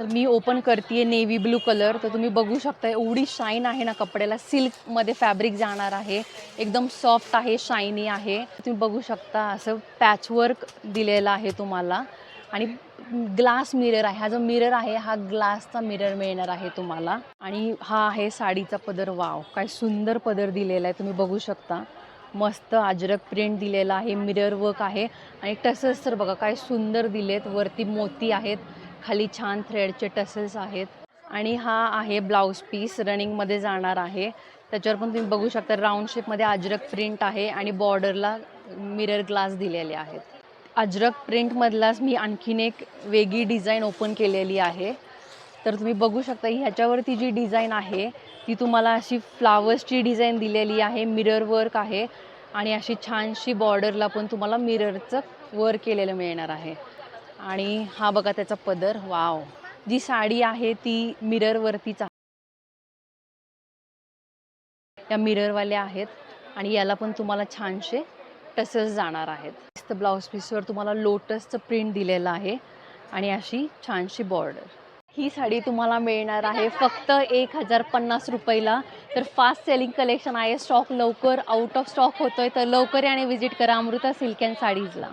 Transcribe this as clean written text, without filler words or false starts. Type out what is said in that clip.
तर मी ओपन करते navy blue colour. तर तुम्ही बघू शकता एवढी शाईन आहे ना कपड्याला. सिल्कमध्ये फॅब्रिक जाणार आहे, एकदम सॉफ्ट आहे, शायनी आहे. तुम्ही बघू शकता असं पॅचवर्क दिलेलं आहे तुम्हाला. आणि ग्लास मिरर आहे. हा जो मिरर आहे हा ग्लासचा मिरर मिळणार आहे तुम्हाला. आणि हा आहे साडीचा पदर. वाव, काय सुंदर पदर दिलेला आहे, तुम्ही बघू शकता. मस्त अजरक प्रिंट दिलेला आहे, मिरर वर्क आहे. आणि टसल्स तर बघा काय सुंदर दिलेत. वरती मोती आहेत, खाली छान थ्रेडचे टसल्स आहेत. आणि हा आहे ब्लाऊज पीस, रनिंगमध्ये जाणार आहे. त्याच्यावर पण तुम्ही बघू शकता राऊंड शेपमध्ये अजरक प्रिंट आहे आणि बॉर्डरला मिरर ग्लास दिलेले आहेत. अजरक प्रिंटमधलाच मी आणखीन एक वेगळी डिझाईन ओपन केलेली आहे. तर तुम्ही बघू शकता ह्याच्यावरती जी डिझाईन आहे ती तुम्हाला अशी फ्लावर्सची डिझाईन दिलेली आहे, मिरर वर्क आहे. आणि अशी छानशी बॉर्डरला पण तुम्हाला मिररचं वर्क केलेलं मिळणार आहे. आणि हा बघा त्याचा पदर. वाव, जी साडी आहे ती मिररवरतीच आहे, त्या मिररवाल्या आहेत. आणि याला पण तुम्हाला छानसे टसल्स जाणार आहेत. ब्लाऊज पीसवर तुम्हाला लोटसचं प्रिंट दिलेलं आहे आणि अशी छानशी बॉर्डर. ही साडी तुम्हाला मिळणार आहे फक्त 1050 रुपयाला. तर फास्ट सेलिंग कलेक्शन आहे. स्टॉक लवकर आउट ऑफ स्टॉक होतोय, तर लवकर याने विजिट करा अमृता सिल्क अँड साडीजला.